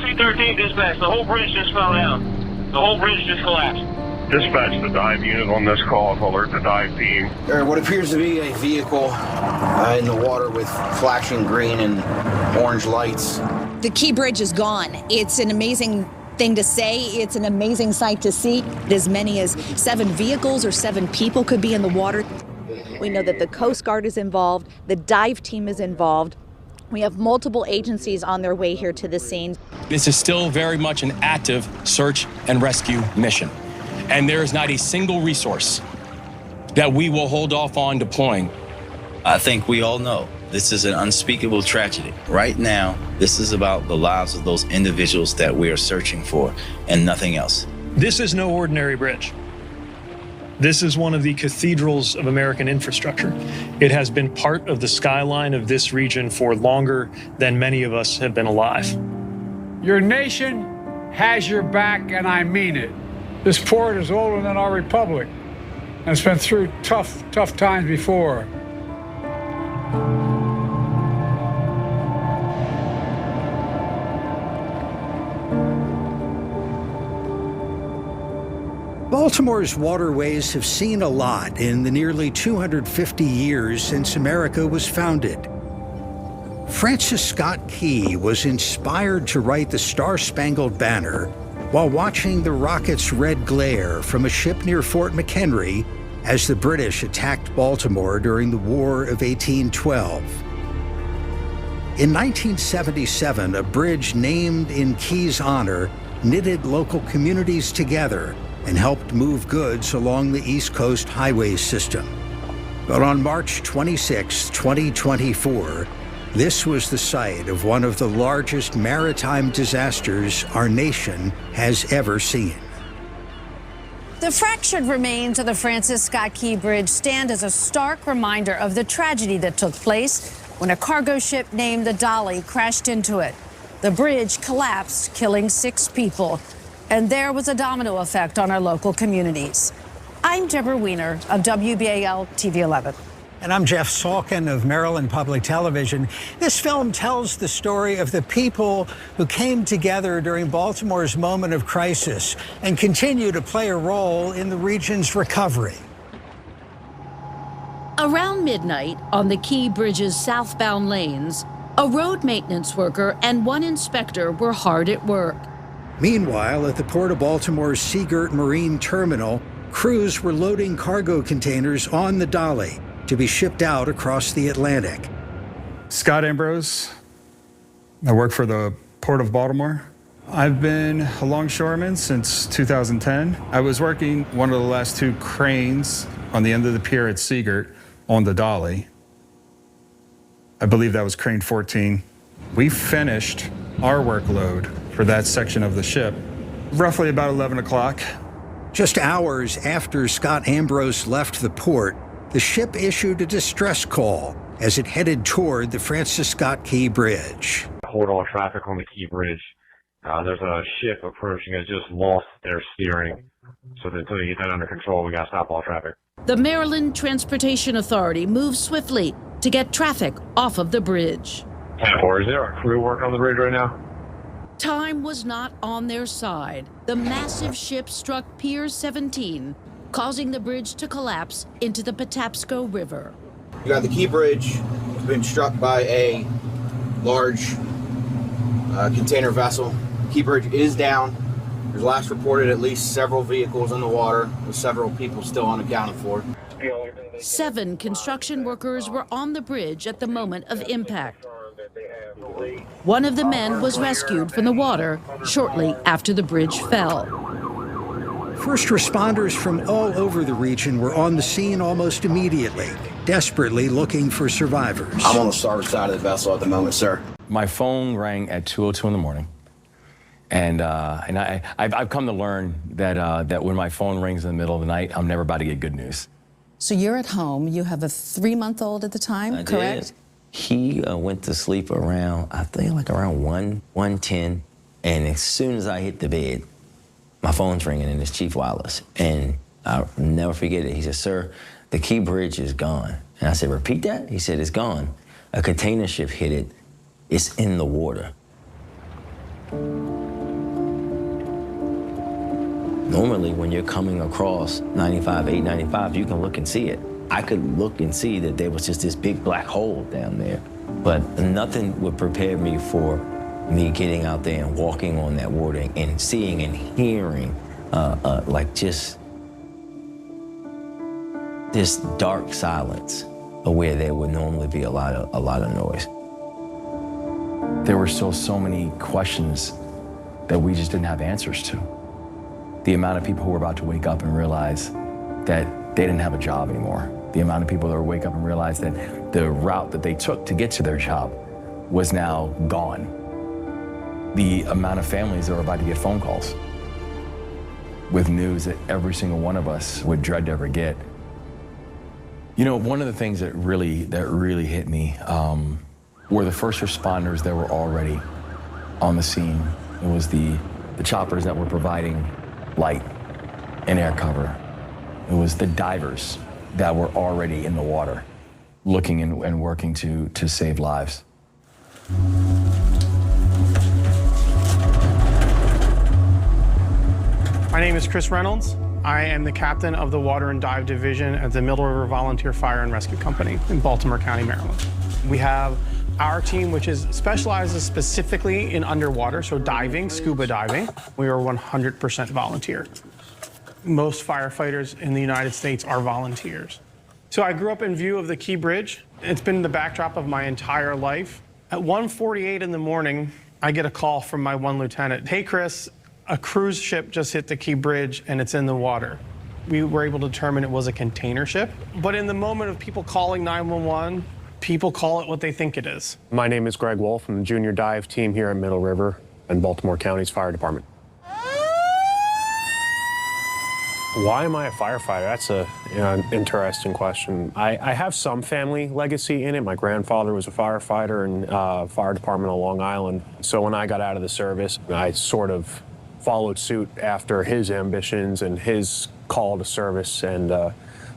C-13 dispatch. The whole bridge just fell down. The whole bridge just collapsed. Dispatch the dive unit on this call to alert the dive team. What appears to be a vehicle in the water with flashing green and orange lights. The Key Bridge is gone. It's an amazing thing to say. It's an amazing sight to see. As many as 7 vehicles or 7 people could be in the water. We know that the Coast Guard is involved. The dive team is involved. We have multiple agencies on their way here to the scene. This is still very much an active search and rescue mission. And there is not a single resource that we will hold off on deploying. I think we all know this is an unspeakable tragedy. Right now, this is about the lives of those individuals that we are searching for and nothing else. This is no ordinary bridge. This is one of the cathedrals of American infrastructure. It has been part of the skyline of this region for longer than many of us have been alive. Your nation has your back, and I mean it. This port is older than our republic, and it's been through tough times before. Baltimore's waterways have seen a lot in the nearly 250 years since America was founded. Francis Scott Key was inspired to write the Star-Spangled Banner while watching the rocket's red glare from a ship near Fort McHenry as the British attacked Baltimore during the War of 1812. In 1977, a bridge named in Key's honor knitted local communities together and helped move goods along the East Coast highway system. But on March 26, 2024, this was the site of one of the largest maritime disasters our nation has ever seen. The fractured remains of the Francis Scott Key Bridge stand as a stark reminder of the tragedy that took place when a cargo ship named the Dolly crashed into it. The bridge collapsed, killing 6 people. And there was a domino effect on our local communities. I'm Deborah Weiner of WBAL TV 11. And I'm Jeff Salkin of Maryland Public Television. This film tells the story of the people who came together during Baltimore's moment of crisis and continue to play a role in the region's recovery. Around midnight, on the Key Bridge's southbound lanes, a road maintenance worker and 1 inspector were hard at work. Meanwhile, at the Port of Baltimore's Seagirt Marine Terminal, crews were loading cargo containers on the Dolly to be shipped out across the Atlantic. Scott Ambrose. I work for the Port of Baltimore. I've been a longshoreman since 2010. I was working one of the last 2 cranes on the end of the pier at Seagirt on the Dolly. I believe that was crane 14. We finished our workload for that section of the ship roughly about 11 o'clock. Just hours after Scott Ambrose left the port, the ship issued a distress call as it headed toward the Francis Scott Key Bridge. Hold all traffic on the Key Bridge. There's a ship approaching. It just lost their steering. So until you get that under control, we got to stop all traffic. The Maryland Transportation Authority moved swiftly to get traffic off of the bridge. Or is there a crew working on the bridge right now? Time was not on their side. The massive ship struck Pier 17, causing the bridge to collapse into the Patapsco River. You got the Key Bridge. It's been struck by a large container vessel. Key Bridge is down. There's last reported at least several vehicles in the water, with several people still unaccounted for. 7 construction workers were on the bridge at the moment of impact. One of the men was rescued from the water shortly after the bridge fell. First responders from all over the region were on the scene almost immediately, desperately looking for survivors. I'm on the starboard side of the vessel at the moment, sir. My phone rang at 2:02 in the morning. And I've come to learn that when my phone rings in the middle of the night, I'm never about to get good news. So you're at home. You have a 3-month-old at the time, I correct? did. He went to sleep around, I think like around 1:10. And as soon as I hit the bed, my phone's ringing and it's Chief Wallace. And I'll never forget it. He said, "Sir, the Key Bridge is gone." And I said, "Repeat that?" He said, "It's gone. A container ship hit it. It's in the water." Normally, when you're coming across 895, you can look and see it. I could look and see that there was just this big black hole down there, but nothing would prepare me for me getting out there and walking on that water and seeing and hearing like just this dark silence where there would normally be a lot of noise. There were still so many questions that we just didn't have answers to. The amount of people who were about to wake up and realize that they didn't have a job anymore. The amount of people that would wake up and realize that the route that they took to get to their job was now gone. The amount of families that were about to get phone calls with news that every single one of us would dread to ever get. You know, one of the things that really hit me were the first responders that were already on the scene. It was the choppers that were providing light and air cover. It was the divers that were already in the water, looking and working to save lives. My name is Chris Reynolds. I am the captain of the Water and Dive Division at the Middle River Volunteer Fire and Rescue Company in Baltimore County, Maryland. We have our team, which specializes specifically in underwater, so diving, scuba diving. We are 100% volunteer. Most firefighters in the United States are volunteers. So I grew up in view of the Key Bridge. It's been the backdrop of my entire life. At 1:48 in the morning, I get a call from my one lieutenant. Hey, Chris, a cruise ship just hit the Key Bridge and it's in the water. We were able to determine it was a container ship. But in the moment of people calling 911, people call it what they think it is. My name is Greg Wolf. I'm the junior dive team here at Middle River and Baltimore County's Fire Department. Why am I a firefighter? That's an interesting question. I have some family legacy in it. My grandfather was a firefighter in fire department on Long Island. So when I got out of the service, I sort of followed suit after his ambitions and his call to service and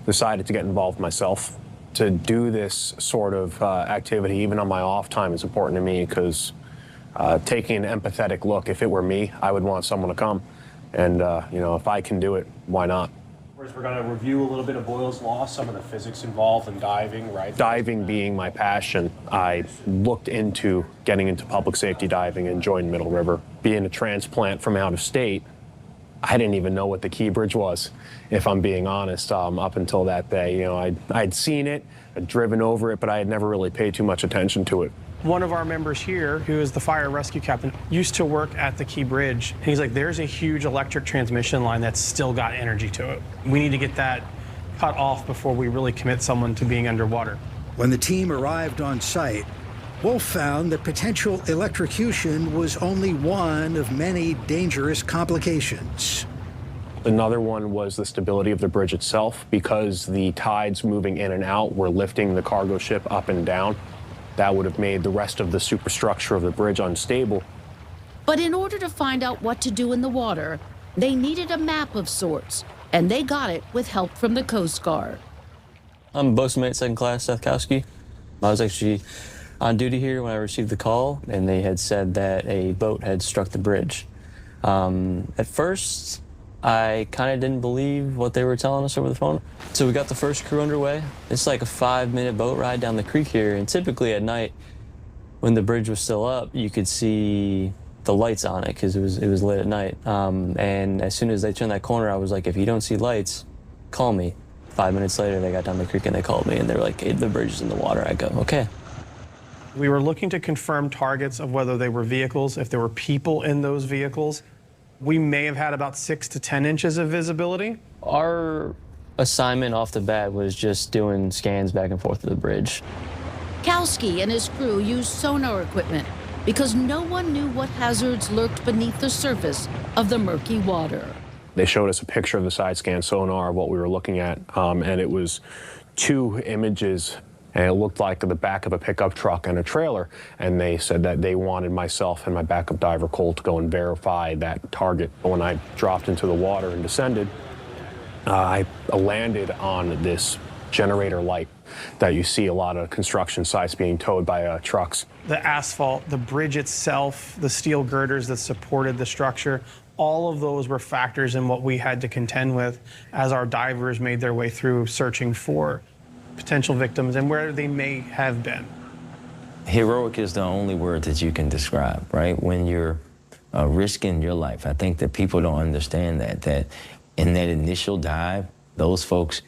decided to get involved myself. To do this sort of activity, even on my off time, is important to me because taking an empathetic look, if it were me, I would want someone to come. And, you know, if I can do it, why not? We're going to review a little bit of Boyle's Law, some of the physics involved in diving, right? Diving being my passion, I looked into getting into public safety diving and joined Middle River. Being a transplant from out of state, I didn't even know what the Key Bridge was, if I'm being honest, up until that day. You know, I'd seen it, I'd driven over it, but I had never really paid too much attention to it. One of our members here, who is the fire rescue captain, used to work at the Key Bridge. He's like, there's a huge electric transmission line that's still got energy to it. We need to get that cut off before we really commit someone to being underwater. When the team arrived on site, Wolf found that potential electrocution was only one of many dangerous complications. Another one was the stability of the bridge itself. Because the tides moving in and out were lifting the cargo ship up and down, that would have made the rest of the superstructure of the bridge unstable. But in order to find out what to do in the water, they needed a map of sorts, and they got it with help from the Coast Guard. I'm bosun mate, second class, Seth Kowski. I was actually on duty here when I received the call, and they had said that a boat had struck the bridge. At first, I kind of didn't believe what they were telling us over the phone. So we got the first crew underway. It's like a 5-minute boat ride down the creek here, and typically at night, when the bridge was still up, you could see the lights on it because it was lit at night. And as soon as they turned that corner, I was like, if you don't see lights, call me. 5 minutes later, they got down the creek and they called me, and they were like, hey, the bridge is in the water. I go, okay. We were looking to confirm targets of whether they were vehicles, if there were people in those vehicles. We may have had about 6 to 10 inches of visibility. Our assignment off the bat was just doing scans back and forth to the bridge. Kowski and his crew used sonar equipment because no one knew what hazards lurked beneath the surface of the murky water. They showed us a picture of the side scan sonar of what we were looking at, and it was 2 images, and it looked like the back of a pickup truck and a trailer, and they said that they wanted myself and my backup diver, Cole, to go and verify that target. When I dropped into the water and descended, I landed on this generator light that you see a lot of construction sites being towed by trucks. The asphalt, the bridge itself, the steel girders that supported the structure, All of those were factors in what we had to contend with as our divers made their way through searching for potential victims and where they may have been. Heroic is the only word that you can describe, right? When you're risking your life. I think that people don't understand that in that initial dive, those folks,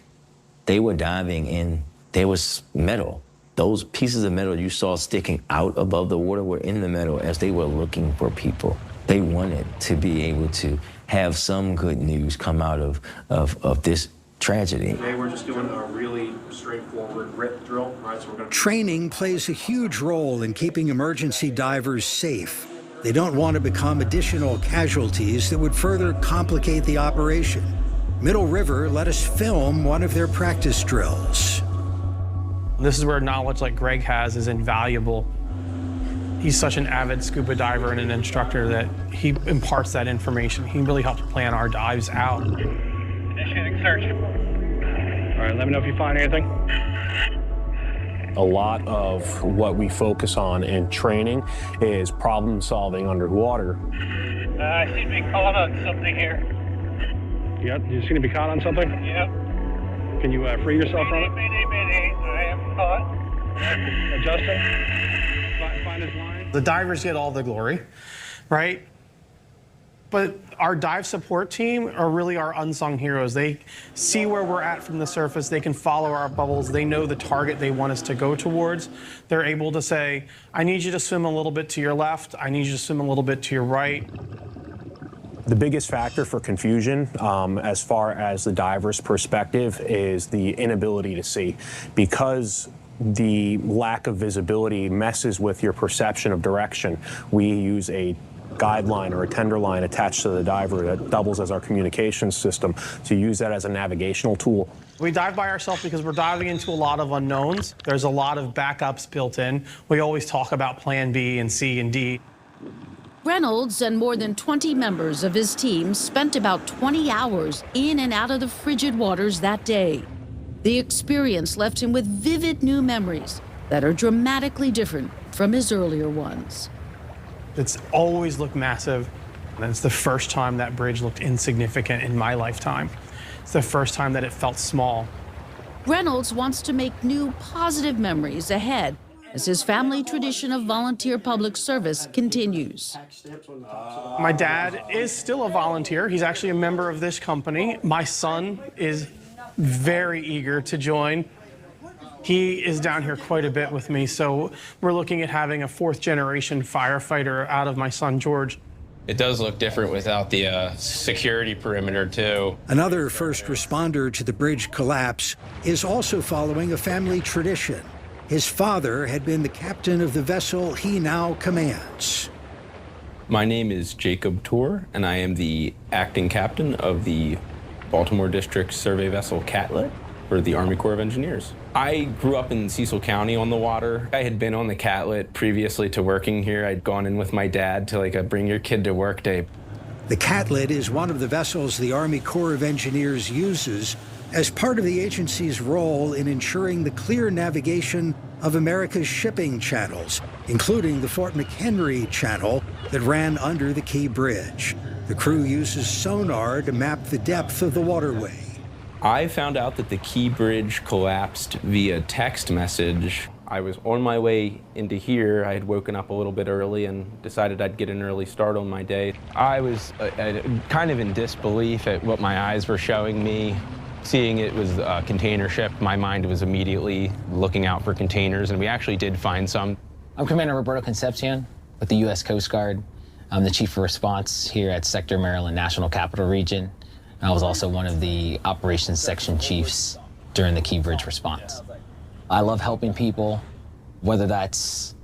they were diving in, there was metal. Those pieces of metal you saw sticking out above the water were in the metal as they were looking for people. They wanted to be able to have some good news come out of this tragedy. Today we're just doing a really straightforward rip drill, right? So we're going to... Training plays a huge role in keeping emergency divers safe. They don't want to become additional casualties that would further complicate the operation. Middle River let us film one of their practice drills. This is where knowledge like Greg has is invaluable. He's such an avid scuba diver and an instructor that he imparts that information. He really helps plan our dives out. Initiating search. All right, let me know if you find anything. A lot of what we focus on in training is problem solving underwater. I seem to be caught on something here. Yep, you seem to be caught on something? Yep. Can you free yourself from it? I am caught. Adjusting. Find his line. The divers get all the glory, right? But our dive support team are really our unsung heroes. They see where we're at from the surface. They can follow our bubbles. They know the target they want us to go towards. They're able to say, I need you to swim a little bit to your left. I need you to swim a little bit to your right. The biggest factor for confusion, as far as the diver's perspective, is the inability to see. Because the lack of visibility messes with your perception of direction, we use a guideline or a tender line attached to the diver that doubles as our communication system to use that as a navigational tool. We dive by ourselves because we're diving into a lot of unknowns. There's a lot of backups built in. We always talk about plan B and C and D. Reynolds and more than 20 members of his team spent about 20 hours in and out of the frigid waters that day. The experience left him with vivid new memories that are dramatically different from his earlier ones. It's always looked massive, and it's the first time that bridge looked insignificant in my lifetime. It's the first time that it felt small. Reynolds wants to make new positive memories ahead as his family tradition of volunteer public service continues. My dad is still a volunteer. He's actually a member of this company. My son is very eager to join. He is down here quite a bit with me, so we're looking at having a fourth-generation firefighter out of my son, George. It does look different without the security perimeter, too. Another first responder to the bridge collapse is also following a family tradition. His father had been the captain of the vessel he now commands. My name is Jacob Tour, and I am the acting captain of the Baltimore District survey vessel Catlet for the Army Corps of Engineers. I grew up in Cecil County on the water. I had been on the Catlet previously to working here. I'd gone in with my dad to like a bring your kid to work day. The Catlet is one of the vessels the Army Corps of Engineers uses as part of the agency's role in ensuring the clear navigation of America's shipping channels, including the Fort McHenry Channel that ran under the Key Bridge. The crew uses sonar to map the depth of the waterway. I found out that the Key Bridge collapsed via text message. I was on my way into here. I had woken up a little bit early and decided I'd get an early start on my day. I was kind of in disbelief at what my eyes were showing me. Seeing it was a container ship, my mind was immediately looking out for containers, and we actually did find some. I'm Commander Roberto Concepcion with the U.S. Coast Guard. I'm the Chief of Response here at Sector Maryland National Capital Region. I was also one of the Operations Section Chiefs during the Key Bridge response. I love helping people, whether that's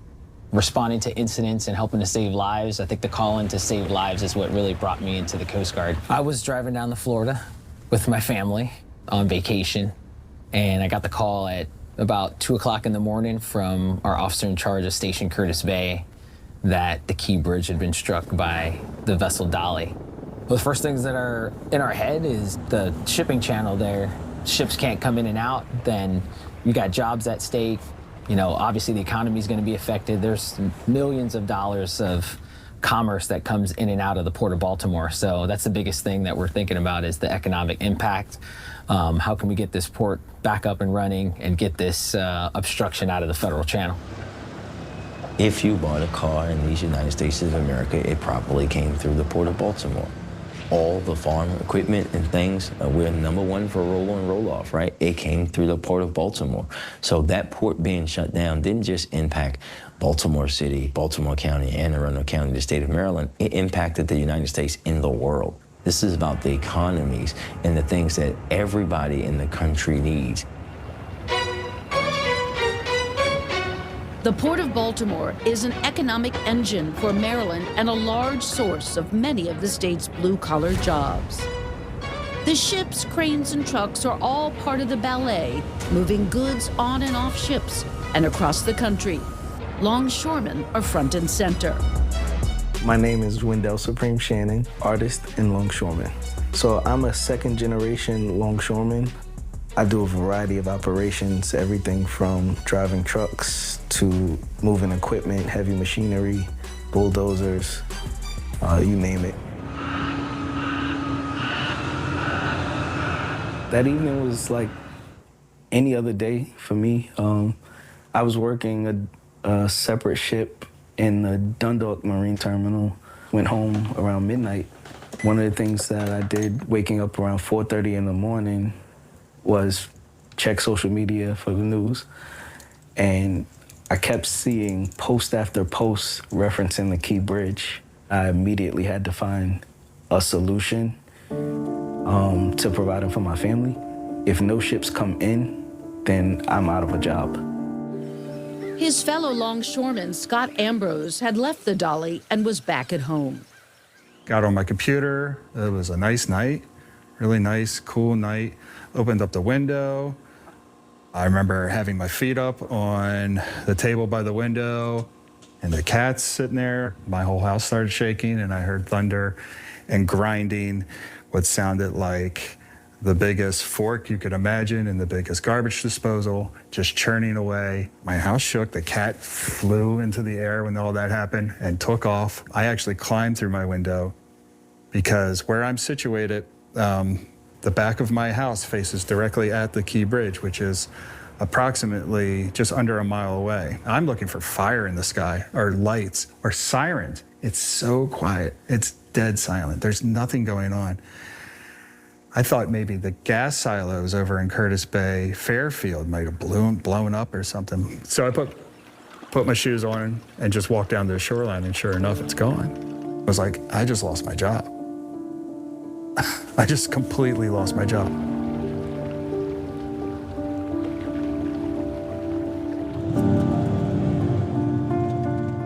responding to incidents and helping to save lives. I think the call-in to save lives is what really brought me into the Coast Guard. I was driving down to Florida with my family on vacation, and I got the call at about 2 o'clock in the morning from our officer in charge of Station Curtis Bay that the Key Bridge had been struck by the vessel Dolly. Well, the first things that are in our head is the shipping channel there. Ships can't come in and out, then you got jobs at stake. You know, obviously the economy is going to be affected. There's millions of dollars of commerce that comes in and out of the Port of Baltimore. So that's the biggest thing that we're thinking about is the economic impact. How can we get this port back up and running and get this obstruction out of the federal channel? If you bought a car in these United States of America, it probably came through the Port of Baltimore. All the farm equipment and things, we're #1 for roll on, roll off, right? It came through the Port of Baltimore. So that port being shut down didn't just impact Baltimore City, Baltimore County, Anne Arundel County, the state of Maryland. It impacted the United States in the world. This is about the economies and the things that everybody in the country needs. The Port of Baltimore is an economic engine for Maryland and a large source of many of the state's blue-collar jobs. The ships, cranes, and trucks are all part of the ballet, moving goods on and off ships and across the country. Longshoremen are front and center. My name is Wendell Supreme Shannon, artist and longshoreman. So I'm a second-generation longshoreman. I do a variety of operations, everything from driving trucks to moving equipment, heavy machinery, bulldozers, you name it. That evening was like any other day for me. I was working a separate ship in the Dundalk Marine Terminal, went home around midnight. One of the things that I did waking up around 4:30 in the morning was check social media for the news. And I kept seeing post after post referencing the Key Bridge. I immediately had to find a solution to provide them for my family. If no ships come in, then I'm out of a job. His fellow longshoreman, Scott Ambrose, had left the Dolly and was back at home. Got on my computer. It was a nice night, really nice, cool night. Opened up the window. I remember having my feet up on the table by the window and the cat's sitting there. My whole house started shaking and I heard thunder and grinding, what sounded like the biggest fork you could imagine and the biggest garbage disposal, just churning away. My house shook. The cat flew into the air when all that happened and took off. I actually climbed through my window because where I'm situated, the back of my house faces directly at the Key Bridge, which is approximately just under a mile away. I'm looking for fire in the sky, or lights, or sirens. It's so quiet. It's dead silent. There's nothing going on. I thought maybe the gas silos over in Curtis Bay, Fairfield, might have blown up or something. So I put my shoes on and just walked down to the shoreline, and sure enough, it's gone. I was like, I just lost my job. I just completely lost my job.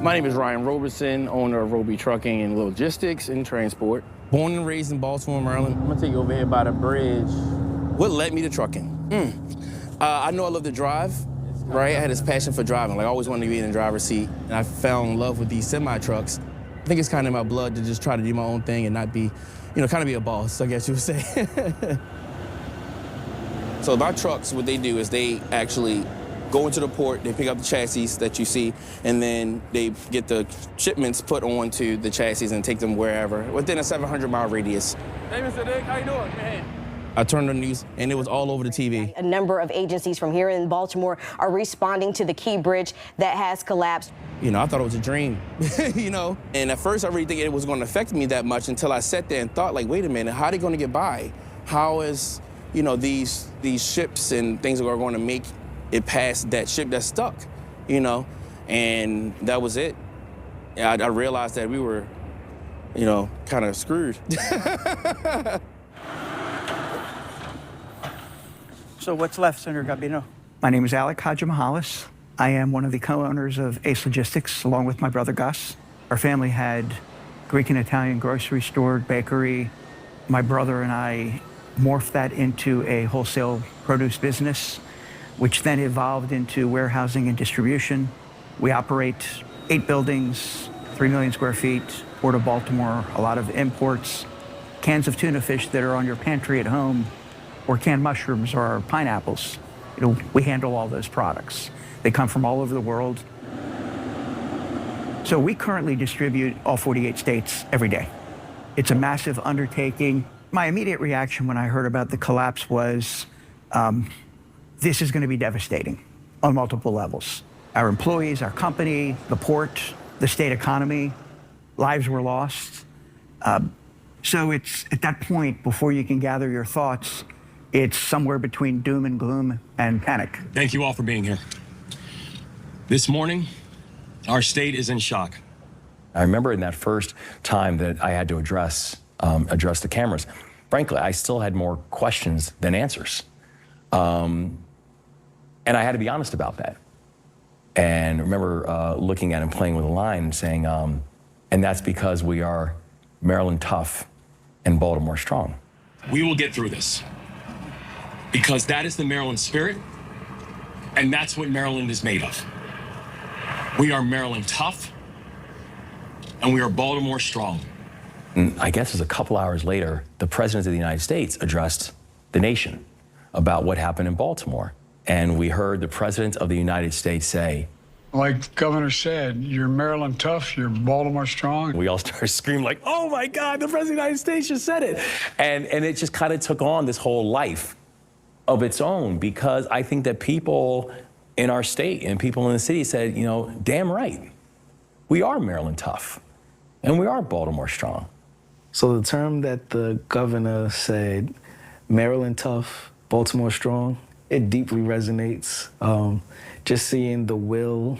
My name is Ryan Roberson, owner of Roby Trucking and Logistics and Transport. Born and raised in Baltimore, Maryland. I'm gonna take you over here by the bridge. What led me to trucking? I know I love to drive, right? I had this passion for driving. Like I always wanted to be in the driver's seat. And I fell in love with these semi-trucks. I think it's kind of in my blood to just try to do my own thing and not be, kind of be a boss, I guess you would say. So my trucks, what they do is they actually go into the port, they pick up the chassis that you see, and then they get the shipments put onto the chassis and take them wherever, within a 700-mile radius. Hey, Mr. Dick, how you doing? Man. I turned on the news, and it was all over the TV. A number of agencies from here in Baltimore are responding to the Key Bridge that has collapsed. I thought it was a dream, And at first, I really didn't think it was going to affect me that much until I sat there and thought, like, wait a minute, how are they going to get by? How is, these ships and things are going to make it past that ship that's stuck, And that was it. I realized that we were, kind of screwed. So what's left, Senator Gabino? My name is Alec Hadjimahalis. I am one of the co-owners of Ace Logistics, along with my brother Gus. Our family had Greek and Italian grocery store, bakery. My brother and I morphed that into a wholesale produce business, which then evolved into warehousing and distribution. We operate 8 buildings, 3 million square feet, Port of Baltimore, a lot of imports, cans of tuna fish that are on your pantry at home, or canned mushrooms or pineapples. We handle all those products. They come from all over the world. So we currently distribute all 48 states every day. It's a massive undertaking. My immediate reaction when I heard about the collapse was, this is going to be devastating on multiple levels. Our employees, our company, the port, the state economy, lives were lost. So it's at that point, before you can gather your thoughts, it's somewhere between doom and gloom and panic. Thank you all for being here. This morning, our state is in shock. I remember in that first time that I had to address the cameras, frankly, I still had more questions than answers. And I had to be honest about that. And I remember looking at him playing with a line and saying, and that's because we are Maryland tough and Baltimore strong. We will get through this because that is the Maryland spirit, and that's what Maryland is made of. We are Maryland tough, and we are Baltimore strong. And I guess it was a couple hours later, the President of the United States addressed the nation about what happened in Baltimore. And we heard the President of the United States say, like the governor said, you're Maryland tough, you're Baltimore strong. We all started screaming like, oh my God, the President of the United States just said it. And it just kind of took on this whole life of its own, because I think that people in our state and people in the city said, you know, damn right, we are Maryland tough and we are Baltimore strong. So the term that the governor said, Maryland tough, Baltimore strong, it deeply resonates. Just seeing the will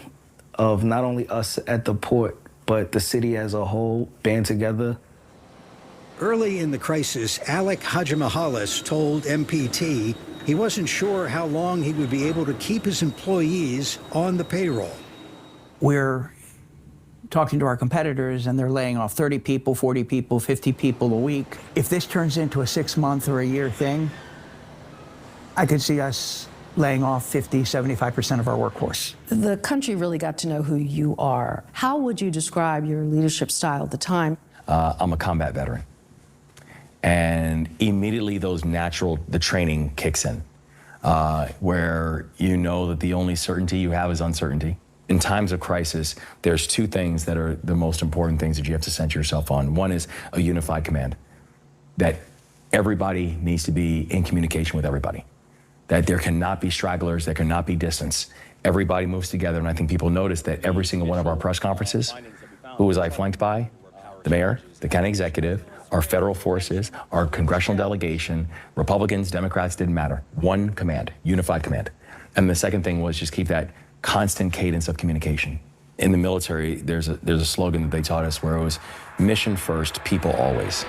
of not only us at the port, but the city as a whole band together. Early in the crisis, Alec Hadjimahalis told MPT he wasn't sure how long he would be able to keep his employees on the payroll. We're talking to our competitors and they're laying off 30 people, 40 people, 50 people a week. If this turns into a 6-month or a year thing, I could see us laying off 50, 75% of our workforce. The country really got to know who you are. How would you describe your leadership style at the time? I'm a combat veteran. And immediately the training kicks in, where you know that the only certainty you have is uncertainty. In times of crisis, there's two things that are the most important things that you have to center yourself on. One is a unified command, that everybody needs to be in communication with everybody, that there cannot be stragglers, there cannot be distance. Everybody moves together, and I think people notice that every single one of our press conferences, who was I flanked by? The mayor, the county executive, our federal forces, our congressional delegation, Republicans, Democrats, didn't matter. One command, unified command. And the second thing was just keep that constant cadence of communication. In the military, there's a slogan that they taught us where it was mission first, people always.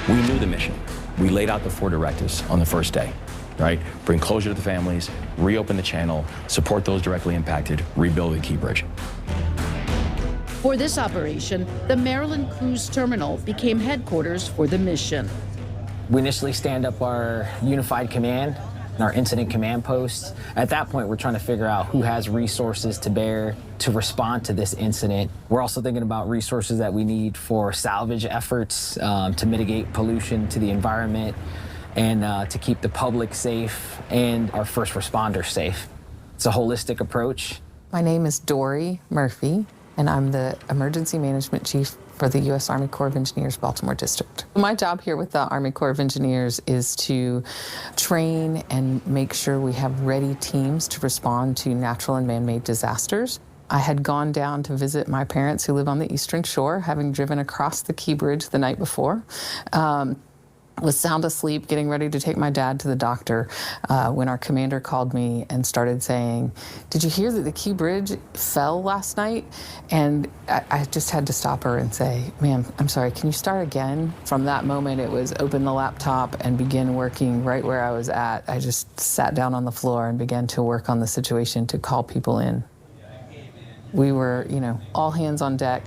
We knew the mission. We laid out the 4 directives on the first day, right? Bring closure to the families, reopen the channel, support those directly impacted, rebuild the Key Bridge. For this operation, the Maryland Cruise Terminal became headquarters for the mission. We initially stand up our unified command, our incident command posts. At that point, we're trying to figure out who has resources to bear to respond to this incident. We're also thinking about resources that we need for salvage efforts to mitigate pollution to the environment and to keep the public safe and our first responders safe. It's a holistic approach. My name is Dory Murphy, and I'm the Emergency Management Chief for the U.S. Army Corps of Engineers, Baltimore District. My job here with the Army Corps of Engineers is to train and make sure we have ready teams to respond to natural and man-made disasters. I had gone down to visit my parents who live on the Eastern Shore, having driven across the Key Bridge the night before. Was sound asleep, getting ready to take my dad to the doctor when our commander called me and started saying, "Did you hear that the Key Bridge fell last night?" And I just had to stop her and say, "Ma'am, I'm sorry, can you start again?" From that moment, it was open the laptop and begin working right where I was at. I just sat down on the floor and began to work on the situation to call people in. We were, all hands on deck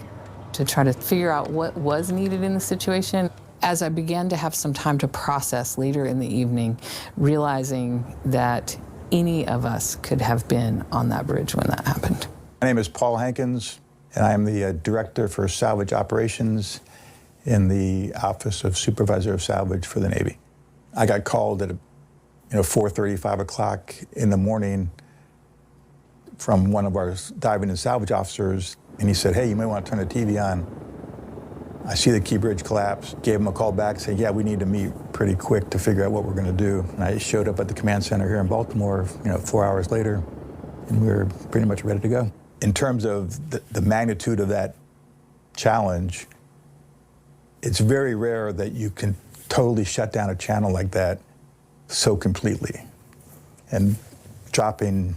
to try to figure out what was needed in the situation. As I began to have some time to process later in the evening, realizing that any of us could have been on that bridge when that happened. My name is Paul Hankins, and I am the Director for Salvage Operations in the Office of Supervisor of Salvage for the Navy. I got called at 4:30, 5 o'clock in the morning from one of our diving and salvage officers And he said, hey, you may want to turn the TV on. I see the Key Bridge collapse. Gave him a call back, said, yeah, we need to meet pretty quick to figure out what we're going to do. And I showed up at the command center here in Baltimore, 4 hours later, and we were pretty much ready to go. In terms of the magnitude of that challenge, it's very rare that you can totally shut down a channel like that so completely. And dropping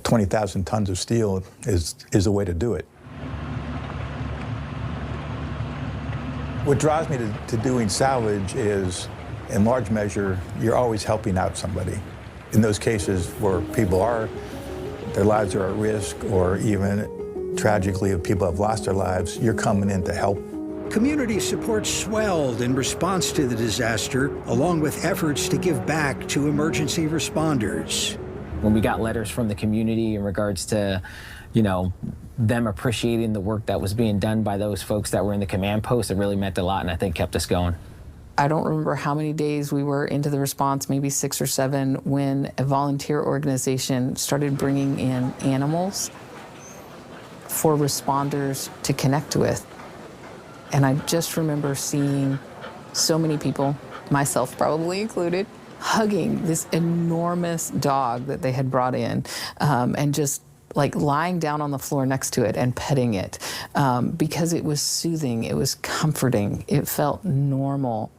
20,000 tons of steel is a way to do it. What draws me to doing salvage is, in large measure, you're always helping out somebody. In those cases where people their lives are at risk, or even tragically, if people have lost their lives, you're coming in to help. Community support swelled in response to the disaster, along with efforts to give back to emergency responders. When we got letters from the community in regards to, them appreciating the work that was being done by those folks that were in the command post, it really meant a lot and I think kept us going. I don't remember how many days we were into the response, maybe 6 or 7, when a volunteer organization started bringing in animals for responders to connect with. And I just remember seeing so many people, myself probably included, hugging this enormous dog that they had brought in, and just like lying down on the floor next to it and petting it, because it was soothing, it was comforting, it felt normal.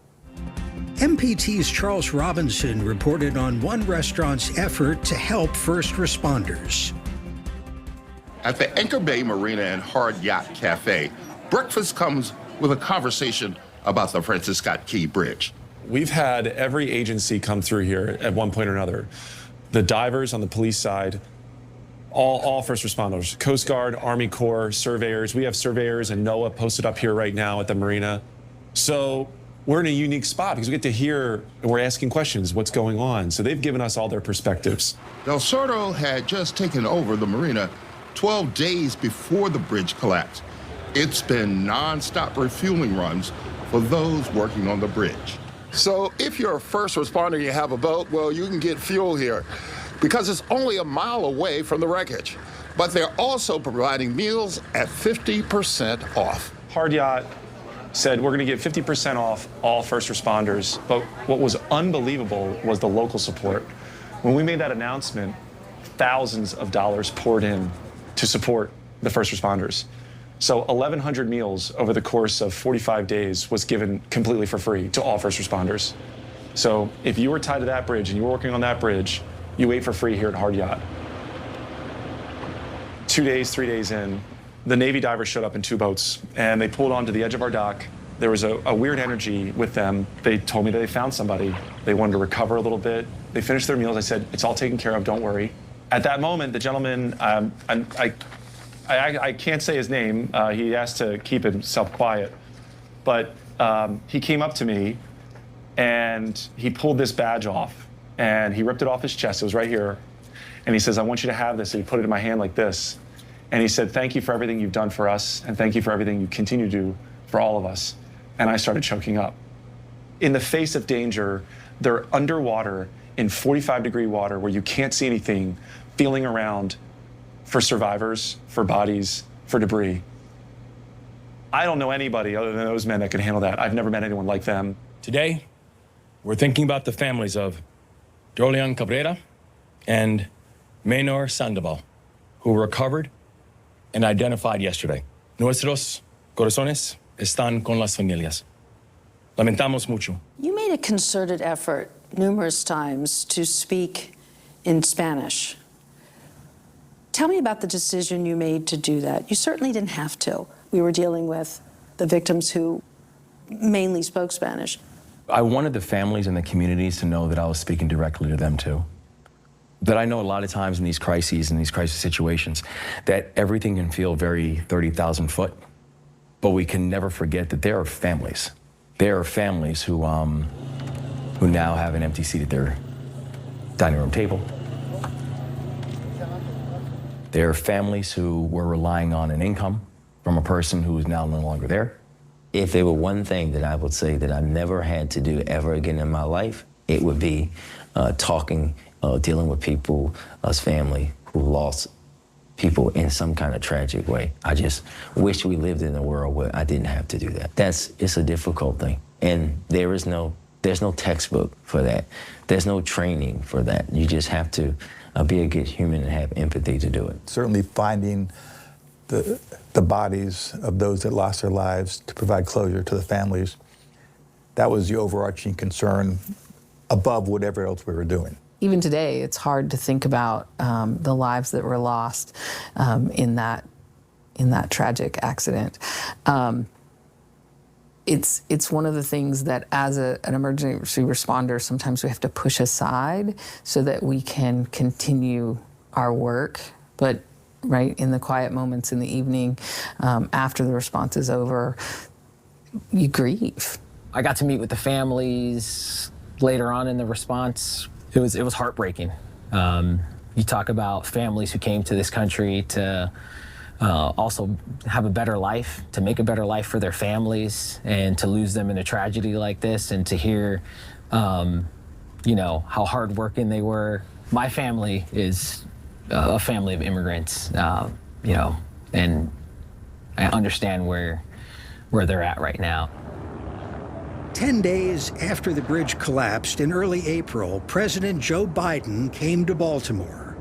MPT's Charles Robinson reported on one restaurant's effort to help first responders. At the Anchor Bay Marina and Hard Yacht Cafe, breakfast comes with a conversation about the Francis Scott Key Bridge. We've had every agency come through here at one point or another. The divers on the police side, all first responders, Coast Guard, Army Corps, surveyors. We have surveyors and NOAA posted up here right now at the marina. So we're in a unique spot because we get to hear and we're asking questions, what's going on? So they've given us all their perspectives. Del Sordo had just taken over the marina 12 days before the bridge collapsed. It's been non-stop refueling runs for those working on the bridge. So if you're a first responder and you have a boat, well, you can get fuel here because it's only a mile away from the wreckage. But they're also providing meals at 50% off. Hard Yacht said we're going to give 50% off all first responders. But what was unbelievable was the local support. When we made that announcement, thousands of dollars poured in to support the first responders. So 1,100 meals over the course of 45 days was given completely for free to all first responders. So if you were tied to that bridge and you were working on that bridge, you ate for free here at Hard Yacht. 2 days, 3 days in, the Navy divers showed up in 2 boats and they pulled onto the edge of our dock. There was a weird energy with them. They told me that they found somebody. They wanted to recover a little bit. They finished their meals. I said, it's all taken care of, don't worry. At that moment, the gentleman, I can't say his name. He asked to keep himself quiet. But he came up to me and he pulled this badge off and he ripped it off his chest. It was right here. And he says, I want you to have this. And he put it in my hand like this. And he said, thank you for everything you've done for us. And thank you for everything you continue to do for all of us. And I started choking up. In the face of danger, they're underwater in 45-degree water where you can't see anything, feeling around for survivors, for bodies, for debris. I don't know anybody other than those men that can handle that. I've never met anyone like them. Today, we're thinking about the families of Jolian Cabrera and Menor Sandoval, who were recovered and identified yesterday. Nuestros corazones están con las familias. Lamentamos mucho. You made a concerted effort numerous times to speak in Spanish. Tell me about the decision you made to do that. You certainly didn't have to. We were dealing with the victims who mainly spoke Spanish. I wanted the families and the communities to know that I was speaking directly to them too. That I know a lot of times in these crises, in these crisis situations, that everything can feel very 30,000 foot, but we can never forget that there are families. There are families who now have an empty seat at their dining room table. There are families who were relying on an income from a person who is now no longer there. If there were one thing that I would say that I never had to do ever again in my life, it would be dealing with people, us family, who lost people in some kind of tragic way. I just wish we lived in a world where I didn't have to do that. It's a difficult thing. And there's no textbook for that. There's no training for that. You just have to be a good human and have empathy to do it. Certainly finding the bodies of those that lost their lives to provide closure to the families, that was the overarching concern above whatever else we were doing. Even today, it's hard to think about the lives that were lost in that tragic accident. It's one of the things that as an emergency responder, sometimes we have to push aside so that we can continue our work. But right in the quiet moments in the evening, after the response is over, you grieve. I got to meet with the families later on in the response. It was heartbreaking. You talk about families who came to this country to also have a better life, to make a better life for their families, and to lose them in a tragedy like this, and to hear, how hardworking they were. My family is a family of immigrants, and I understand where they're at right now. 10 days after the bridge collapsed in early April, President Joe Biden came to Baltimore.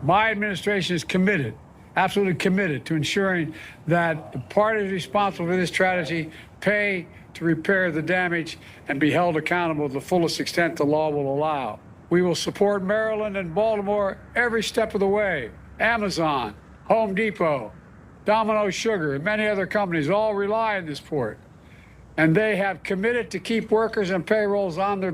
My administration is committed, absolutely committed, to ensuring that the parties responsible for this tragedy pay to repair the damage and be held accountable to the fullest extent the law will allow. We will support Maryland and Baltimore every step of the way. Amazon, Home Depot, Domino Sugar, and many other companies all rely on this port. And they have committed to keep workers and payrolls on their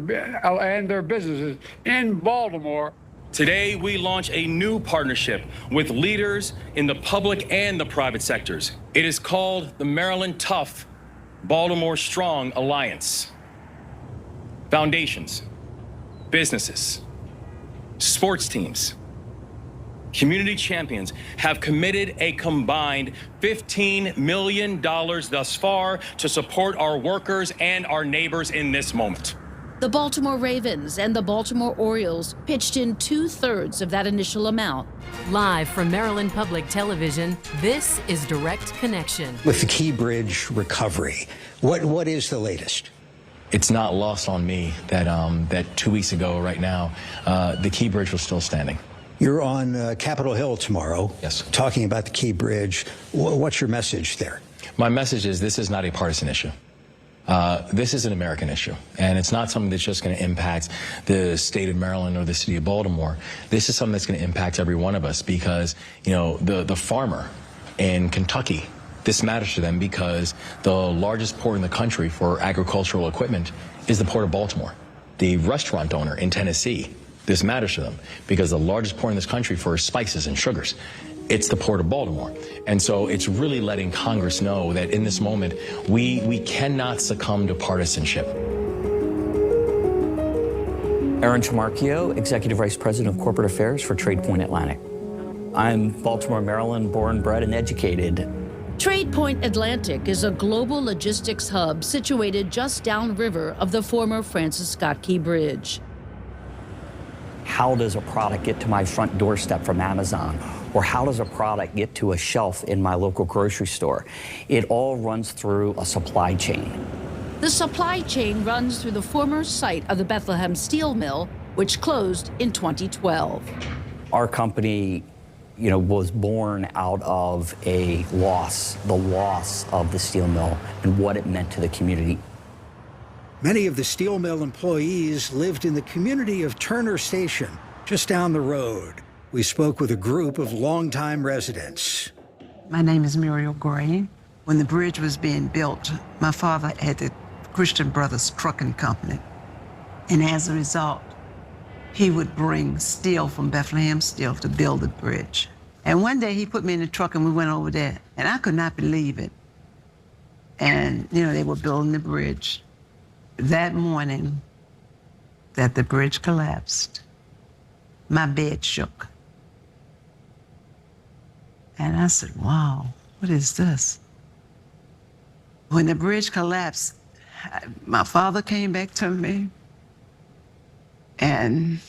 businesses in Baltimore. Today, we launch a new partnership with leaders in the public and the private sectors. It is called the Maryland Tough, Baltimore Strong Alliance. Foundations, businesses, sports teams, community champions have committed a combined $15 million thus far to support our workers and our neighbors in this moment. The Baltimore Ravens and the Baltimore Orioles pitched in 2/3 of that initial amount. Live from Maryland Public Television, this is Direct Connection. With the Key Bridge recovery, what is the latest? It's not lost on me that 2 weeks ago right now, the Key Bridge was still standing. You're on Capitol Hill tomorrow. Yes. Talking about the Key Bridge. What's your message there? My message is this is not a partisan issue. This is an American issue, and it's not something that's just going to impact the state of Maryland or the city of Baltimore. This is something that's going to impact every one of us because, the farmer in Kentucky, this matters to them because the largest port in the country for agricultural equipment is the Port of Baltimore. The restaurant owner in Tennessee, this matters to them because the largest port in this country for spices and sugars, it's the Port of Baltimore. And so it's really letting Congress know that in this moment, we cannot succumb to partisanship. Aaron Chamarchio, Executive Vice President of Corporate Affairs for TradePoint Atlantic. I'm Baltimore, Maryland, born, bred, and educated. TradePoint Atlantic is a global logistics hub situated just downriver of the former Francis Scott Key Bridge. How does a product get to my front doorstep from Amazon? Or how does a product get to a shelf in my local grocery store? It all runs through a supply chain. The supply chain runs through the former site of the Bethlehem Steel Mill, which closed in 2012. Our company, was born out of the loss of the steel mill and what it meant to the community. Many of the steel mill employees lived in the community of Turner Station, just down the road. We spoke with a group of longtime residents. My name is Muriel Gray. When the bridge was being built, my father had the Christian Brothers Trucking Company. And as a result, he would bring steel from Bethlehem Steel to build the bridge. And one day he put me in the truck and we went over there, and I could not believe it. And, they were building the bridge. That morning that the bridge collapsed, my bed shook. And I said, wow, what is this? When the bridge collapsed, my father came back to me, and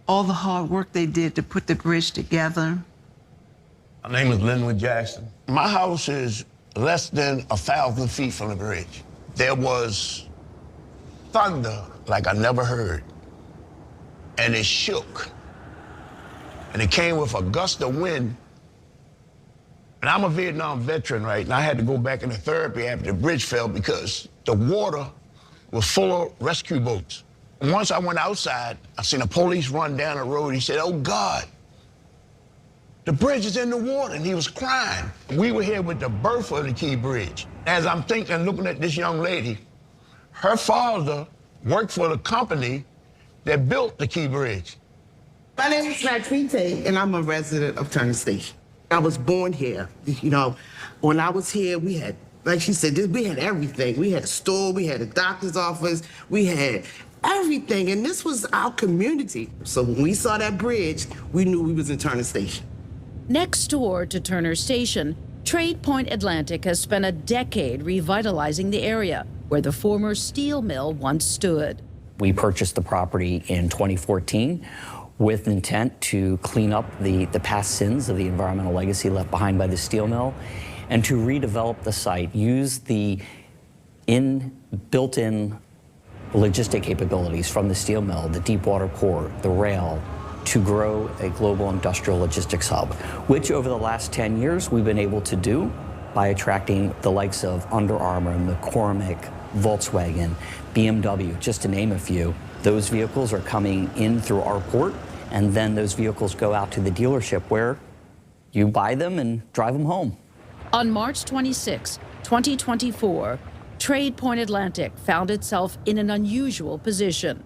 all the hard work they did to put the bridge together. My name is Linwood Jackson. My house is less than 1,000 feet from the bridge. There was thunder like I never heard, and it shook. And it came with a gust of wind. And I'm a Vietnam veteran, right? And I had to go back into therapy after the bridge fell because the water was full of rescue boats. And once I went outside, I seen a police run down the road. He said, "Oh God, the bridge is in the water," and he was crying. We were here with the birth of the Key Bridge. As I'm thinking, looking at this young lady, her father worked for the company that built the Key Bridge. My name is Matrite, and I'm a resident of Turner Station. I was born here. You know, when I was here, we had, like she said, we had everything. We had a store, we had a doctor's office, we had everything, and this was our community. So when we saw that bridge, we knew we was in Turner Station. Next door to Turner Station, Trade Point Atlantic has spent a decade revitalizing the area where the former steel mill once stood. We purchased the property in 2014 with intent to clean up the past sins of the environmental legacy left behind by the steel mill and to redevelop the site, use the built-in logistic capabilities from the steel mill, the deep water port, the rail, to grow a global industrial logistics hub, which over the last 10 years we've been able to do by attracting the likes of Under Armour, McCormick, Volkswagen, BMW, just to name a few. Those vehicles are coming in through our port, and then those vehicles go out to the dealership where you buy them and drive them home. On March 26, 2024, Trade Point Atlantic found itself in an unusual position.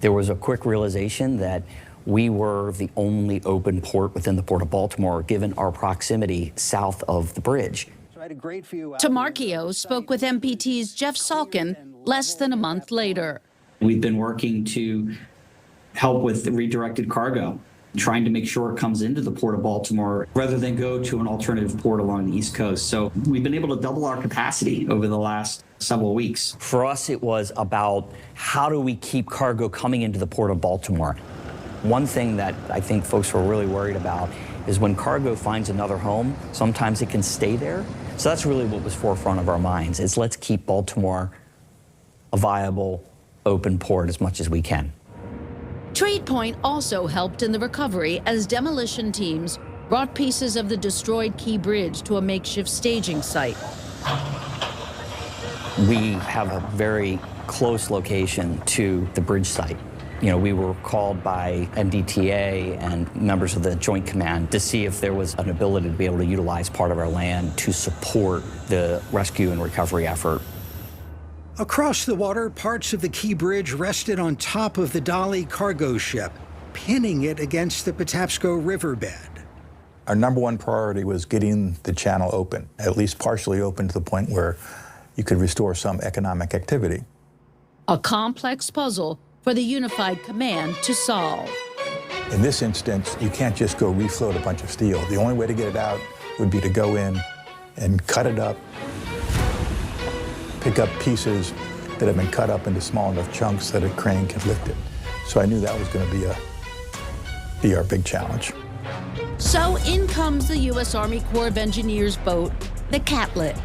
There was a quick realization that we were the only open port within the Port of Baltimore, given our proximity south of the bridge. Tamarchio spoke with MPT's Jeff Salkin less than a month later. We've been working to help with the redirected cargo, trying to make sure it comes into the Port of Baltimore rather than go to an alternative port along the East Coast. So we've been able to double our capacity over the last several weeks. For us, it was about how do we keep cargo coming into the Port of Baltimore. One thing that I think folks were really worried about is when cargo finds another home, sometimes it can stay there. So that's really what was forefront of our minds, is let's keep Baltimore a viable, open port as much as we can. Trade Point also helped in the recovery as demolition teams brought pieces of the destroyed Key Bridge to a makeshift staging site. We have a very close location to the bridge site. You know, we were called by MDTA and members of the Joint Command to see if there was an ability to be able to utilize part of our land to support the rescue and recovery effort. Across the water, parts of the Key Bridge rested on top of the Dali cargo ship, pinning it against the Patapsco riverbed. Our number one priority was getting the channel open, at least partially open to the point where you could restore some economic activity. A complex puzzle for the Unified Command to solve. In this instance, you can't just go refloat a bunch of steel. The only way to get it out would be to go in and cut it up, pick up pieces that have been cut up into small enough chunks that a crane could lift it. So I knew that was going to be our big challenge. So in comes the U.S. Army Corps of Engineers boat, the Catlet.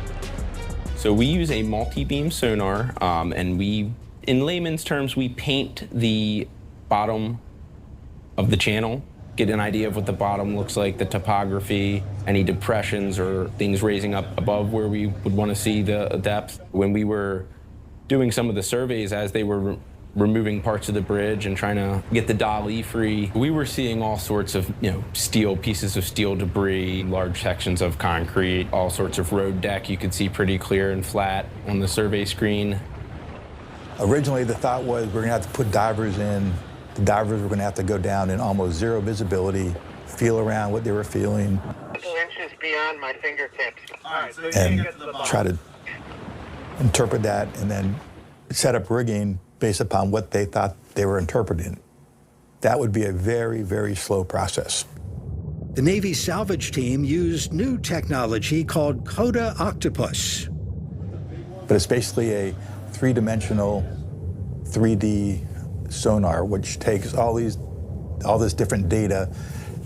So we use a multi-beam sonar, and we, in layman's terms, we paint the bottom of the channel, get an idea of what the bottom looks like, the topography, any depressions or things raising up above where we would want to see the depth. When we were doing some of the surveys as they were removing parts of the bridge and trying to get the Dali free, we were seeing all sorts of, steel, pieces of steel debris, large sections of concrete, all sorts of road deck you could see pretty clear and flat on the survey screen. Originally, the thought was we're going to have to put divers in. The divers were going to have to go down in almost zero visibility, feel around what they were feeling, 2 inches beyond my fingertips. All right, so and try to interpret that and then set up rigging based upon what they thought they were interpreting. That would be a very, very slow process. The Navy salvage team used new technology called Coda Octopus. But it's basically a three-dimensional 3D sonar, which takes all these all this different data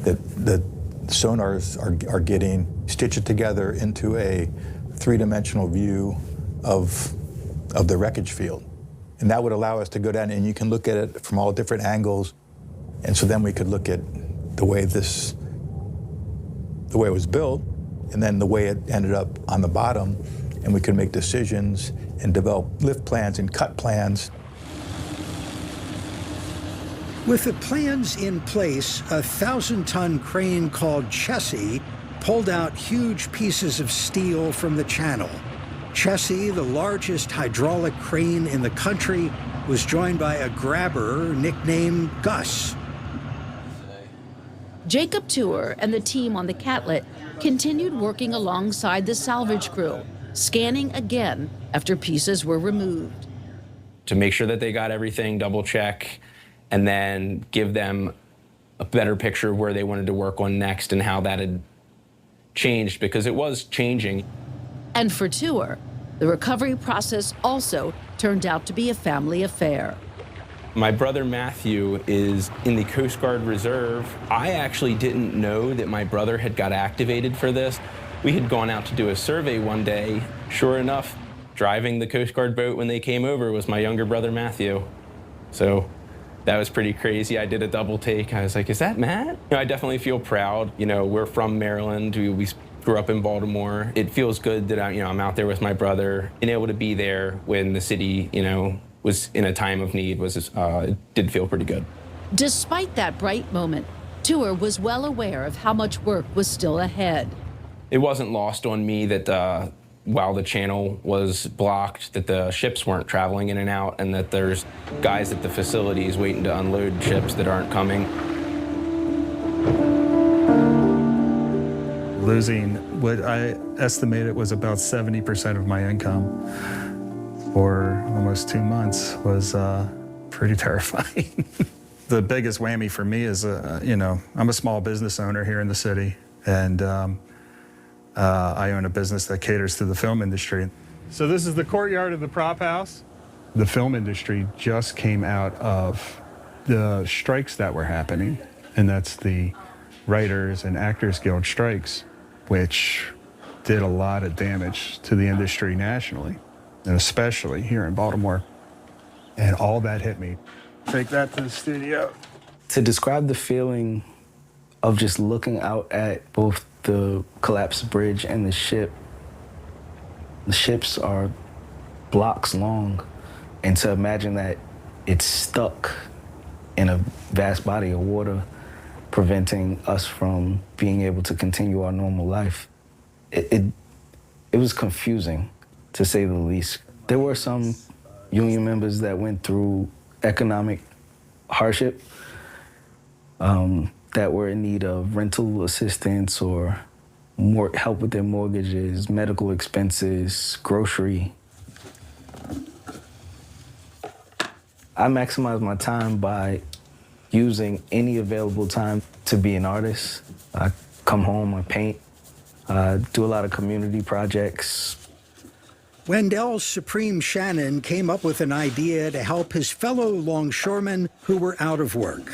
that the sonars are getting, stitch it together into a three-dimensional view of the wreckage field. And that would allow us to go down and you can look at it from all different angles. And so then we could look at the way it was built and then the way it ended up on the bottom, and we could make decisions and develop lift plans and cut plans. With the plans in place, a 1,000-ton crane called Chessie pulled out huge pieces of steel from the channel. Chessie, the largest hydraulic crane in the country, was joined by a grabber nicknamed Gus. Jacob Tuer and the team on the Catlet continued working alongside the salvage crew, scanning again after pieces were removed. To make sure that they got everything, double check, and then give them a better picture of where they wanted to work on next and how that had changed, because it was changing. And for Tuer, the recovery process also turned out to be a family affair. My brother Matthew is in the Coast Guard Reserve. I actually didn't know that my brother had got activated for this. We had gone out to do a survey one day. Sure enough, driving the Coast Guard boat when they came over was my younger brother Matthew. So that was pretty crazy. I did a double take. I was like, is that Matt? I definitely feel proud. We're from Maryland. We grew up in Baltimore. It feels good that I'm out there with my brother, being able to be there when the city, was in a time of need it did feel pretty good. Despite that bright moment, Tuer was well aware of how much work was still ahead. It wasn't lost on me that while the channel was blocked, that the ships weren't traveling in and out, and that there's guys at the facilities waiting to unload ships that aren't coming. Losing what I estimated was about 70% of my income for almost 2 months was pretty terrifying. The biggest whammy for me is, I'm a small business owner here in the city, and I own a business that caters to the film industry. So this is the courtyard of the prop house. The film industry just came out of the strikes that were happening, and that's the Writers and Actors Guild strikes, which did a lot of damage to the industry nationally, and especially here in Baltimore. And all that hit me. Take that to the studio. To describe the feeling of just looking out at both the collapsed bridge and the ships are blocks long, and to imagine that it's stuck in a vast body of water, preventing us from being able to continue our normal life. It was confusing, to say the least. There were some union members that went through economic hardship, that were in need of rental assistance or more help with their mortgages, medical expenses, grocery. I maximize my time by using any available time to be an artist. I come home, I paint, do a lot of community projects. Wendell Supreme Shannon came up with an idea to help his fellow longshoremen who were out of work.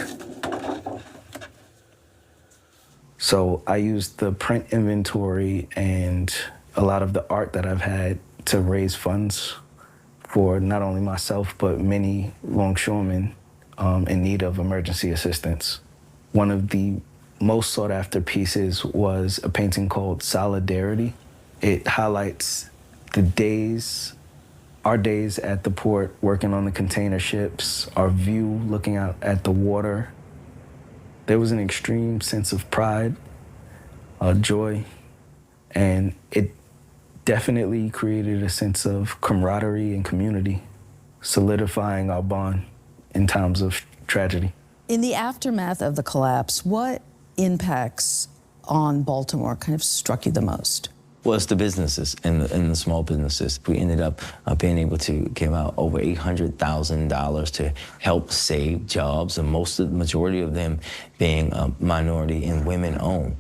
So I used the print inventory and a lot of the art that I've had to raise funds for not only myself, but many longshoremen in need of emergency assistance. One of the most sought after pieces was a painting called Solidarity. It highlights our days at the port, working on the container ships, our view looking out at the water. There was an extreme sense of pride, joy, and it definitely created a sense of camaraderie and community, solidifying our bond in times of tragedy. In the aftermath of the collapse, what impacts on Baltimore kind of struck you the most? Well, it's the businesses and the small businesses. We ended up being able to give out over $800,000 to help save jobs, and the majority of them being minority and women-owned.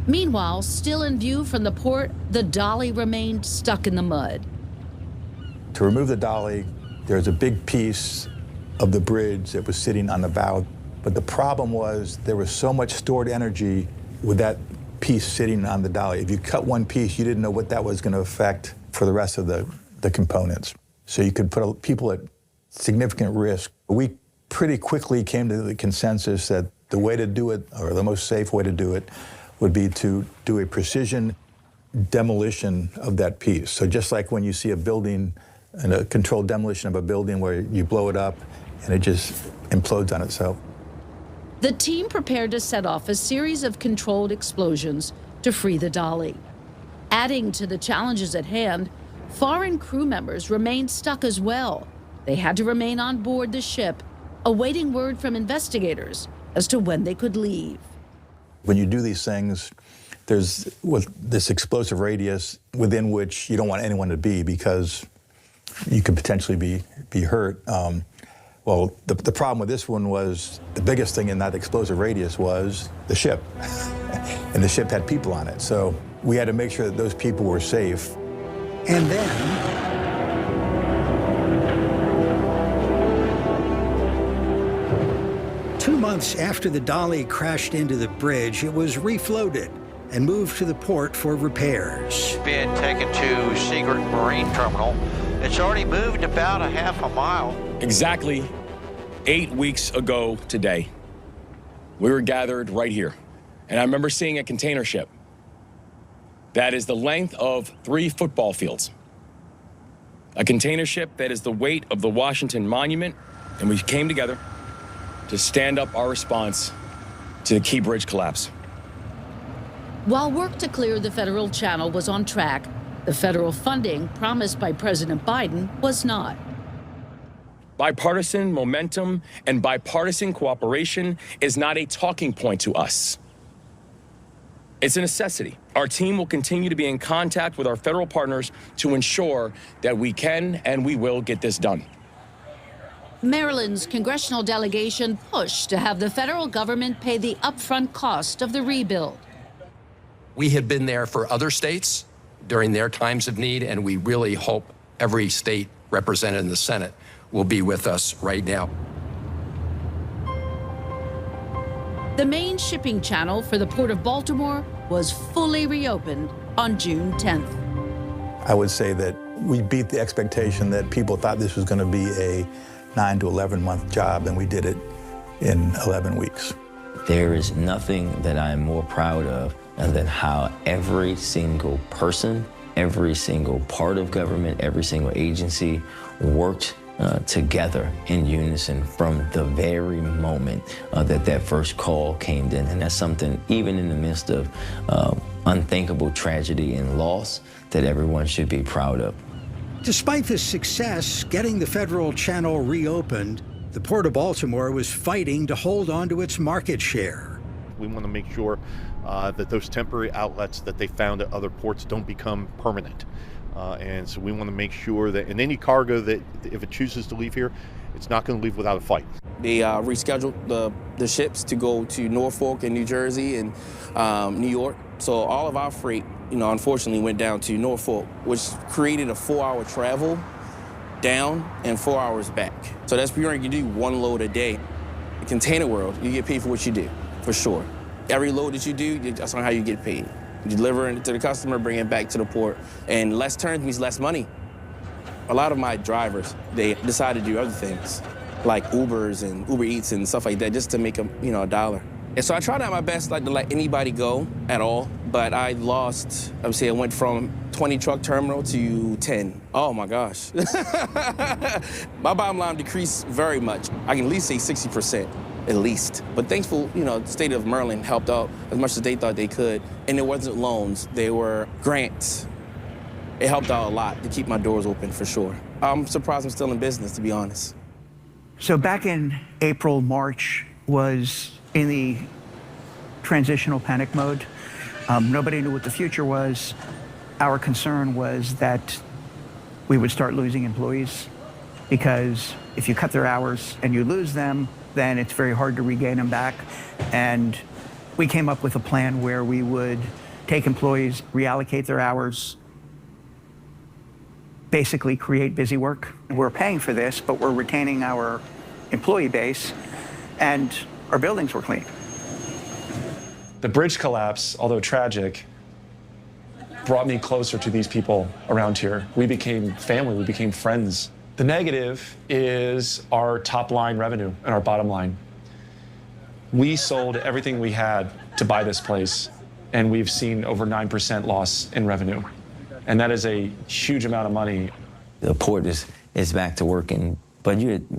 Meanwhile, still in view from the port, the dolly remained stuck in the mud. To remove the dolly, there's a big piece of the bridge that was sitting on the bow But the problem was there was so much stored energy with that piece sitting on the dolly. If you cut one piece, you didn't know what that was going to affect for the rest of the components. So you could put people at significant risk. We pretty quickly came to the consensus that the way to do it, or the most safe way to do it, would be to do a precision demolition of that piece. So just like when you see a building, and a controlled demolition of a building where you blow it up and it just implodes on itself. The team prepared to set off a series of controlled explosions to free the dolly. Adding to the challenges at hand, foreign crew members remained stuck as well. They had to remain on board the ship, awaiting word from investigators as to when they could leave. When you do these things, there's this explosive radius within which you don't want anyone to be because you could potentially be hurt. Well, the problem with this one was the biggest thing in that explosive radius was the ship. And the ship had people on it. So we had to make sure that those people were safe. And then 2 months after the dolly crashed into the bridge, it was refloated and moved to the port for repairs. Being taken to Seagirt Marine Terminal. It's already moved about a half a mile. Exactly 8 weeks ago today, we were gathered right here. And I remember seeing a container ship that is the length of 3 football fields. A container ship that is the weight of the Washington Monument. And we came together to stand up our response to the Key Bridge collapse. While work to clear the federal channel was on track, the federal funding promised by President Biden was not. Bipartisan momentum and bipartisan cooperation is not a talking point to us. It's a necessity. Our team will continue to be in contact with our federal partners to ensure that we can and we will get this done. Maryland's congressional delegation pushed to have the federal government pay the upfront cost of the rebuild. We had been there for other states during their times of need, and we really hope every state represented in the Senate will be with us right now. The main shipping channel for the Port of Baltimore was fully reopened on June 10th. I would say that we beat the expectation that people thought this was going to be a 9 to 11 month job, and we did it in 11 weeks. There is nothing that I'm more proud of than how every single person, every single part of government, every single agency worked together in unison from the very moment that first call came in. And that's something, even in the midst of unthinkable tragedy and loss, that everyone should be proud of. Despite this success, getting the federal channel reopened, the Port of Baltimore was fighting to hold on to its market share. We want to make sure that those temporary outlets that they found at other ports don't become permanent. And so we want to make sure that in any cargo that if it chooses to leave here, it's not going to leave without a fight. They rescheduled the ships to go to Norfolk and New Jersey and New York. So all of our freight, unfortunately went down to Norfolk, which created a 4-hour travel down and 4 hours back. So that's pretty much, you do one load a day. In container world, you get paid for what you do, for sure. Every load that you do, that's on how you get paid. You deliver it to the customer, bring it back to the port. And less turns means less money. A lot of my drivers, they decide to do other things, like Ubers and Uber Eats and stuff like that, just to make a dollar. And so I tried out my best not to let anybody go at all, but I lost, I went from 20 truck terminal to 10. Oh my gosh. My bottom line decreased very much. I can at least say 60%, at least. But thankful, the state of Maryland helped out as much as they thought they could. And it wasn't loans, they were grants. It helped out a lot to keep my doors open, for sure. I'm surprised I'm still in business, to be honest. So back in April, March was in the transitional panic mode. Nobody knew what the future was. Our concern was that we would start losing employees, because if you cut their hours and you lose them, then it's very hard to regain them back. And we came up with a plan where we would take employees, reallocate their hours, basically create busy work. We're paying for this, but we're retaining our employee base. And our buildings were clean. The bridge collapse, although tragic, brought me closer to these people around here. We became family, we became friends. The negative is our top line revenue and our bottom line. We sold everything we had to buy this place, and we've seen over 9% loss in revenue. And that is a huge amount of money. The port is back to working, but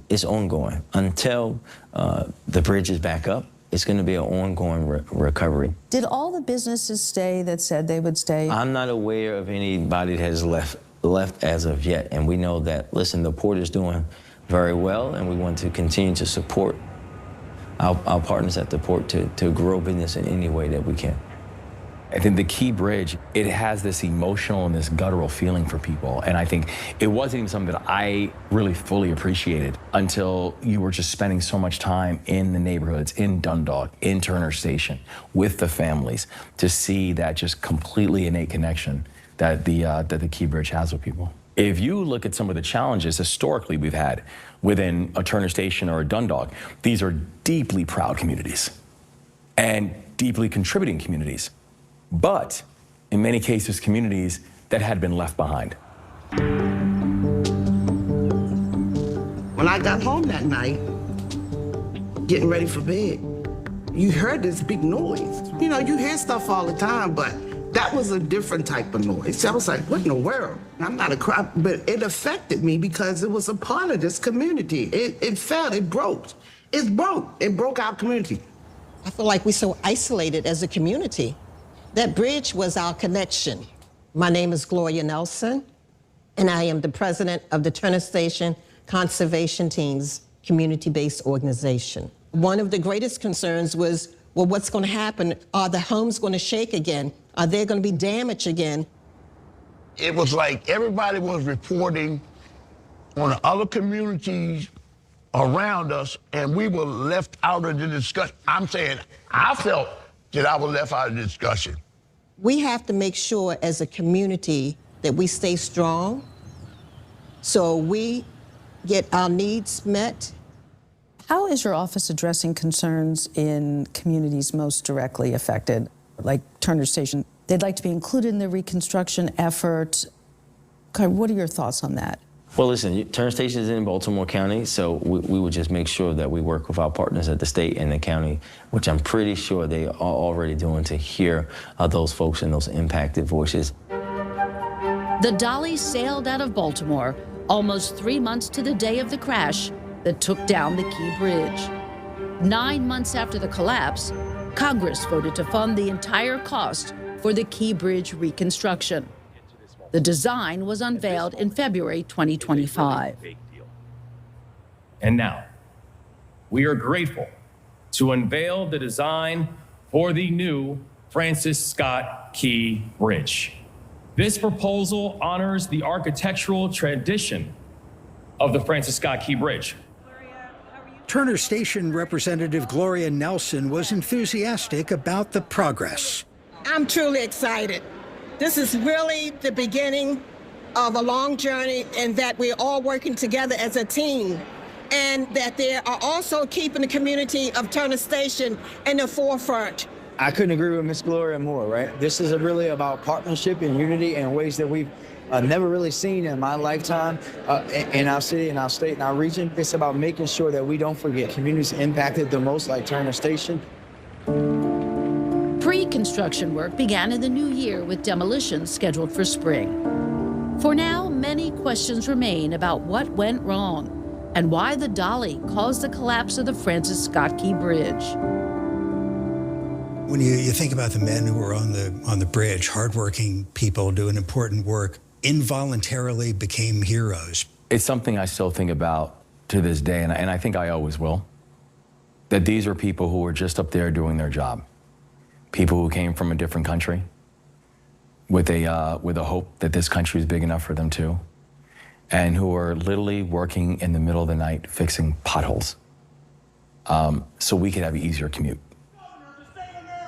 it's ongoing. Until the bridge is back up, it's going to be an ongoing recovery. Did all the businesses stay that said they would stay? I'm not aware of anybody that has left as of yet, and we know that, listen, the port is doing very well, and we want to continue to support our partners at the port to grow business in any way that we can. I think the Key Bridge, it has this emotional and this guttural feeling for people. And I think it wasn't even something that I really fully appreciated until you were just spending so much time in the neighborhoods, in Dundalk, in Turner Station, with the families, to see that just completely innate connection that the Key Bridge has with people. If you look at some of the challenges historically we've had within a Turner Station or a Dundalk, these are deeply proud communities and deeply contributing communities. But in many cases, communities that had been left behind. When I got home that night, getting ready for bed, you heard this big noise. You know, you hear stuff all the time, but that was a different type of noise. I was like, what in the world? I'm not a crowd, but it affected me because it was a part of this community. It fell, it broke. It broke our community. I feel like we're so isolated as a community. That bridge was our connection. My name is Gloria Nelson, and I am the president of the Turner Station Conservation Team's community-based organization. One of the greatest concerns was, well, what's going to happen? Are the homes going to shake again? Are there going to be damage again? It was like everybody was reporting on the other communities around us, and we were left out of the discussion. I'm saying I felt that I was left out of the discussion. We have to make sure as a community that we stay strong so we get our needs met. How is your office addressing concerns in communities most directly affected, like Turner Station? They'd like to be included in the reconstruction effort. What are your thoughts on that? Well, listen, Turner Station is in Baltimore County, so we would just make sure that we work with our partners at the state and the county, which I'm pretty sure they are already doing, to hear those folks and those impacted voices. The Dolly sailed out of Baltimore almost 3 months to the day of the crash that took down the Key Bridge. 9 months after the collapse, Congress voted to fund the entire cost for the Key Bridge reconstruction. The design was unveiled in February 2025. And now, we are grateful to unveil the design for the new Francis Scott Key Bridge. This proposal honors the architectural tradition of the Francis Scott Key Bridge. Turner Station Representative Gloria Nelson was enthusiastic about the progress. I'm truly excited. This is really the beginning of a long journey, and that we're all working together as a team, and that they are also keeping the community of Turner Station in the forefront. I couldn't agree with Ms. Gloria more, right? This is really about partnership and unity in ways that we've never really seen in my lifetime in our city, in our state, in our region. It's about making sure that we don't forget communities impacted the most, like Turner Station. Pre-construction work began in the new year with demolition scheduled for spring. For now, many questions remain about what went wrong and why the Dolly caused the collapse of the Francis Scott Key Bridge. When you think about the men who were on the bridge, hardworking people doing important work, involuntarily became heroes. It's something I still think about to this day, and I think I always will, that these are people who were just up there doing their job. People who came from a different country with a hope that this country is big enough for them too, and who are literally working in the middle of the night fixing potholes so we could have an easier commute.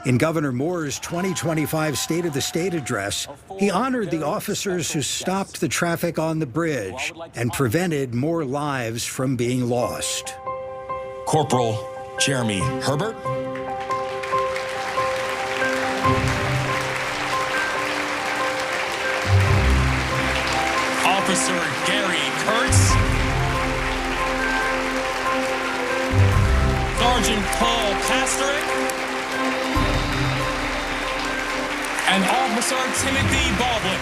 In Governor Moore's 2025 State of the State address, he honored the officers who stopped the traffic on the bridge and prevented more lives from being lost. Corporal Jeremy Herbert. Officer Gary Kurtz. Sergeant Paul Pasterik. And Officer Timothy Baldwin.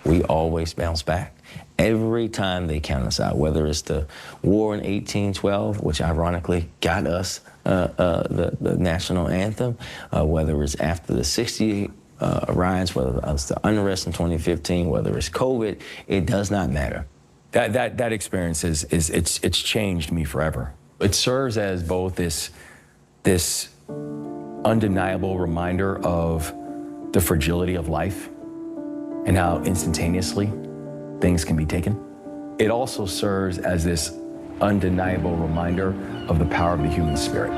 We always bounce back. Every time they count us out, whether it's the war in 1812, which ironically got us the national anthem, whether it's after the 60 riots, whether it's the unrest in 2015, whether it's COVID, it does not matter. That experience it's changed me forever. It serves as both this undeniable reminder of the fragility of life and how instantaneously things can be taken. It also serves as this undeniable reminder of the power of the human spirit.